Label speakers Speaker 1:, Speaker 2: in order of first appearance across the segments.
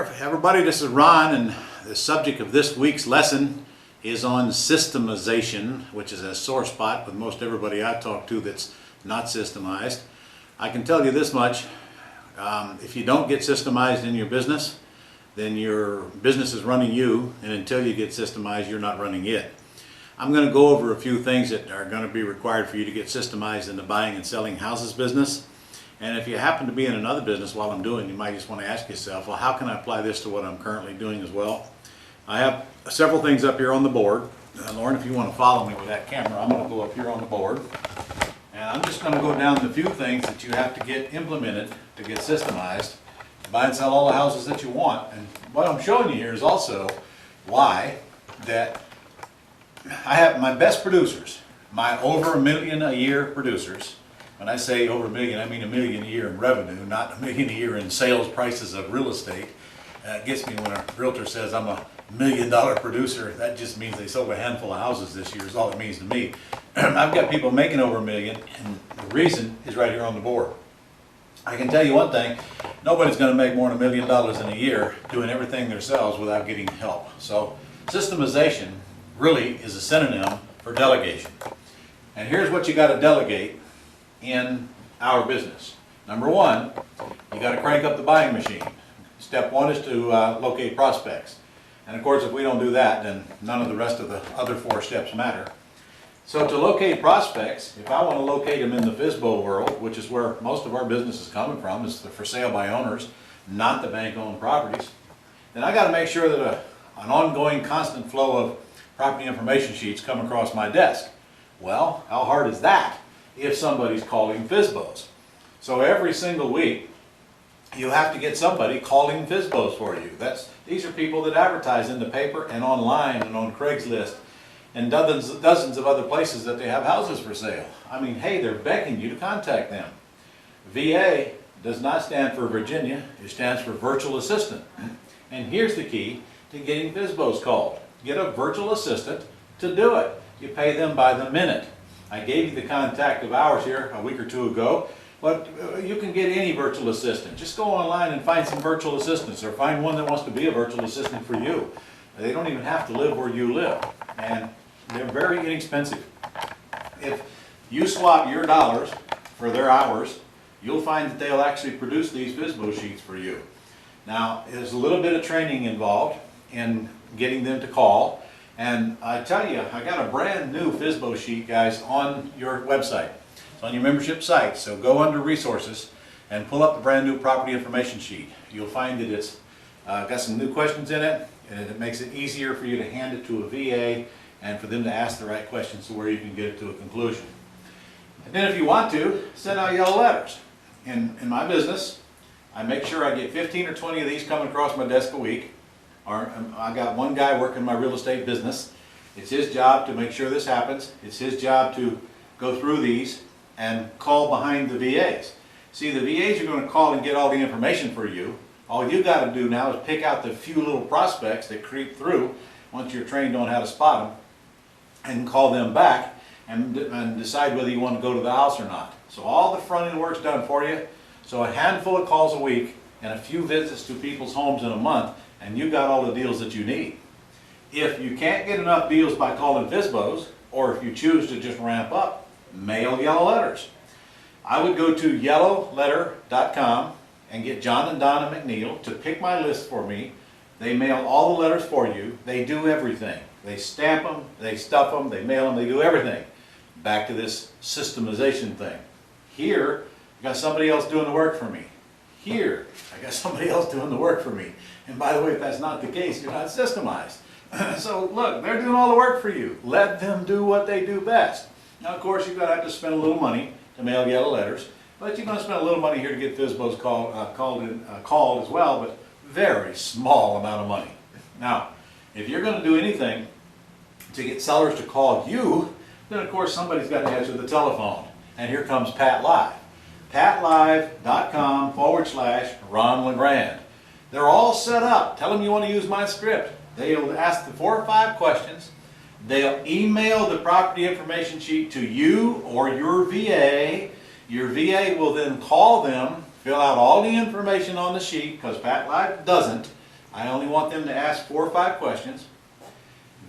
Speaker 1: there, everybody. This is Ron, and the subject of this week's lesson is on systemization, which is a sore spot with most everybody I talk to that's not systemized. I can tell you this much, if you don't get systemized in your business, then your business is running you, and until you get systemized, you're not running it. I'm going to go over a few things that are going to be required for you to get systemized in the buying and selling houses business. And if you happen to be in another business while I'm doing, you might just want to ask yourself, well, how can I apply this to what I'm currently doing as well? I have several things up here on the board. Lauren, if you want to follow me with that camera, I'm going to go up here on the board. And I'm just going to go down the few things that you have to get implemented to get systemized, to buy and sell all the houses that you want. And what I'm showing you here is also why that I have my best producers, my over $1 million a year producers. When I say over $1 million, I mean $1 million a year in revenue, not $1 million a year in sales prices of real estate. It gets me when a realtor says I'm a $1 million producer. That just means they sold a handful of houses this year is all it means to me. I've got people making over $1 million, and the reason is right here on the board. I can tell you one thing, nobody's going to make more than $1 million in a year doing everything themselves without getting help. So systemization really is a synonym for delegation. And here's what you got to delegate in our business. Number one, you got to crank up the buying machine. Step one is to locate prospects. And of course, if we don't do that, then none of the rest of the other 4 steps matter. So to locate prospects, if I want to locate them in the FSBO world, which is where most of our business is coming from, is the for sale by owners, not the bank-owned properties, then I got to make sure that an ongoing constant flow of property information sheets come across my desk. Well, how hard is that if somebody's calling FSBOs? So every single week, you have to get somebody calling FSBOs for you. These are people that advertise in the paper and online and on Craigslist and dozens of other places that they have houses for sale. I mean, hey, they're begging you to contact them. VA does not stand for Virginia. It stands for virtual assistant. And here's the key to getting FSBOs called. Get a virtual assistant to do it. You pay them by the minute. I gave you the contact of ours here a week or 2 ago, but you can get any virtual assistant. Just go online and find some virtual assistants, or find one that wants to be a virtual assistant for you. They don't even have to live where you live, and they're very inexpensive. If you swap your dollars for their hours, you'll find that they'll actually produce these FSBO sheets for you. Now, there's a little bit of training involved in getting them to call. And I tell you, I got a brand new FSBO sheet, guys, on your website. It's on your membership site. So go under resources and pull up the brand new property information sheet. You'll find that it's got some new questions in it, and it makes it easier for you to hand it to a VA and for them to ask the right questions to where you can get it to a conclusion. And then if you want to, send out yellow letters. In my business, I make sure I get 15 or 20 of these coming across my desk a week. I got one guy working my real estate business. It's his job to make sure this happens. It's his job to go through these and call behind the VAs. See, the VAs are going to call and get all the information for you. All you got to do now is pick out the few little prospects that creep through once you're trained on how to spot them, and call them back and decide whether you want to go to the house or not. So all the front end work's done for you. So a handful of calls a week and a few visits to people's homes in a month, and you got all the deals that you need. If you can't get enough deals by calling FSBOs, or if you choose to just ramp up, mail yellow letters. I would go to yellowletter.com and get John and Donna McNeil to pick my list for me. They mail all the letters for you. They do everything. They stamp them, they stuff them, they mail them, they do everything. Back to this systemization thing. Here, I got somebody else doing the work for me. Here, I got somebody else doing the work for me. And by the way, if that's not the case, you're not systemized. So look, they're doing all the work for you. Let them do what they do best. Now, of course, you're going to have to spend a little money to mail yellow letters, but you're going to spend a little money here to get FSBOs called as well, but very small amount of money. Now, if you're going to do anything to get sellers to call you, then of course somebody's got to answer the telephone. And here comes Pat Live. patlive.com/Ron LeGrand. They're all set up. Tell them you want to use my script. They'll ask the 4 or 5 questions. They'll email the property information sheet to you or your VA. Your VA will then call them, fill out all the information on the sheet, because Pat Live doesn't, I only want them to ask 4 or 5 questions.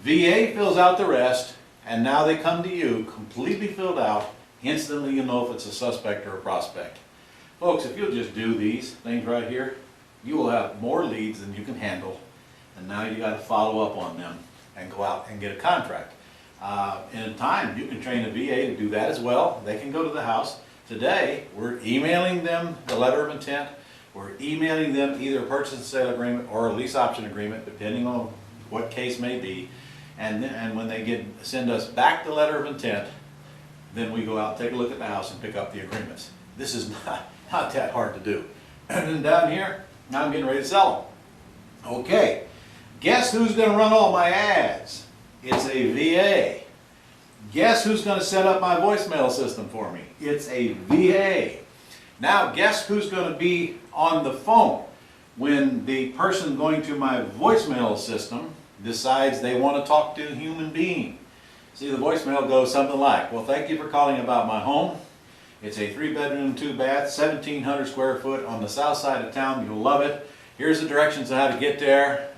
Speaker 1: VA fills out the rest, and now they come to you completely filled out. Instantly you know if it's a suspect or a prospect. Folks, if you'll just do these things right here, you will have more leads than you can handle, and now you got to follow up on them and go out and get a contract. In time, you can train a VA to do that as well. They can go to the house. Today, we're emailing them the letter of intent. We're emailing them either a purchase and sale agreement or a lease option agreement, depending on what case may be. And when they send us back the letter of intent, then we go out, take a look at the house, and pick up the agreements. This is not that hard to do. And then down here, now I'm getting ready to sell them. Okay, guess who's going to run all my ads? It's a VA. Guess who's going to set up my voicemail system for me? It's a VA. Now guess who's going to be on the phone when the person going to my voicemail system decides they want to talk to a human being? See, the voicemail goes something like, well, thank you for calling about my home. It's a 3-bedroom, 2-bath, 1,700 square foot on the south side of town. You'll love it. Here's the directions on how to get there.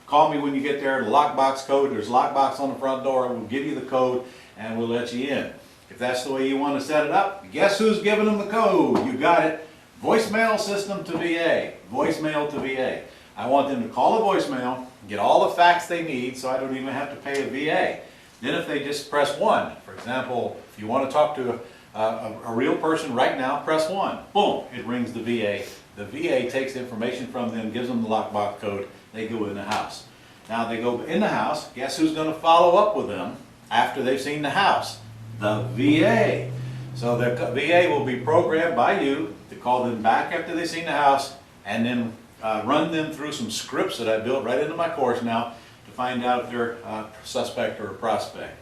Speaker 1: Call me when you get there. The lockbox code, there's a lockbox on the front door. We'll give you the code and we'll let you in. If that's the way you want to set it up, guess who's giving them the code? You got it. Voicemail system to VA. Voicemail to VA. I want them to call the voicemail, get all the facts they need so I don't even have to pay a VA. Then if they just press 1, for example, if you want to talk to a real person right now, press 1. Boom, it rings the VA. The VA takes the information from them, gives them the lockbox code, they go in the house. Now they go in the house, guess who's going to follow up with them after they've seen the house? The VA. So the VA will be programmed by you to call them back after they've seen the house and then run them through some scripts that I built right into my course now to find out if they're a suspect or a prospect.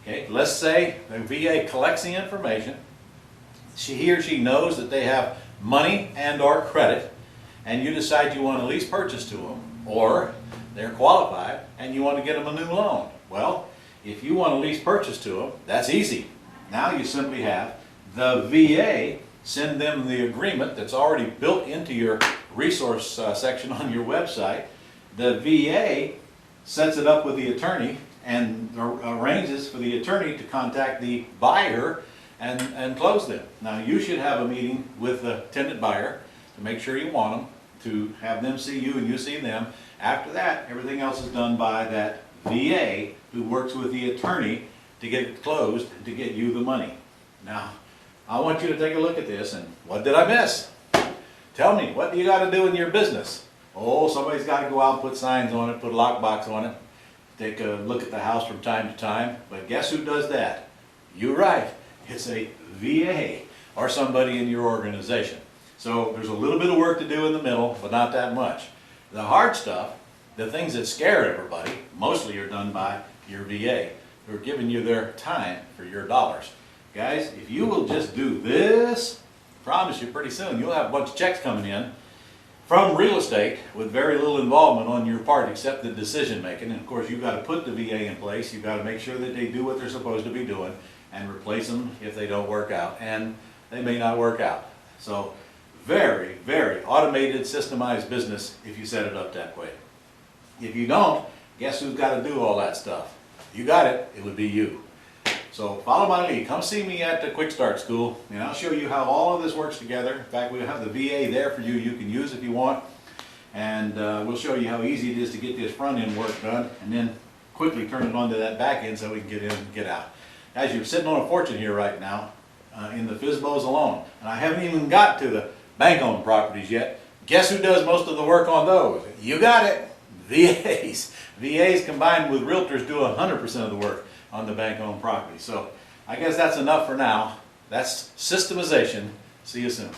Speaker 1: Okay, let's say the VA collects the information. He or she knows that they have money and or credit, and you decide you want to lease purchase to them, or they're qualified and you want to get them a new loan. Well, if you want to lease purchase to them, that's easy. Now you simply have the VA send them the agreement that's already built into your resource section on your website. The VA sets it up with the attorney and arranges for the attorney to contact the buyer and close them. Now you should have a meeting with the intended buyer to make sure you want them, to have them see you and you see them. After that, everything else is done by that VA who works with the attorney to get it closed and to get you the money. Now, I want you to take a look at this, and what did I miss? Tell me, what do you got to do in your business? Oh, somebody's got to go out and put signs on it, put a lockbox on it, take a look at the house from time to time. But guess who does that? You're right, it's a VA or somebody in your organization. So there's a little bit of work to do in the middle, but not that much. The hard stuff, the things that scare everybody, mostly are done by your VA, who are giving you their time for your dollars. Guys, if you will just do this, I promise you pretty soon you'll have a bunch of checks coming in from real estate with very little involvement on your part except the decision making. And of course you've got to put the VA in place. You've got to make sure that they do what they're supposed to be doing and replace them if they don't work out. And they may not work out. So very, very automated, systemized business if you set it up that way. If you don't, guess who's got to do all that stuff? You got it, it would be you. So follow my lead. Come see me at the Quick Start School, and I'll show you how all of this works together. In fact, we'll have the VA there for you. You can use if you want, and we'll show you how easy it is to get this front end work done, and then quickly turn it onto that back end so we can get in and get out. As you're sitting on a fortune here right now, in the FSBOs alone, and I haven't even got to the bank-owned properties yet. Guess who does most of the work on those? You got it, VAs. VAs combined with realtors do 100% of the work on the bank-owned property. So I guess that's enough for now. That's systemization. See you soon.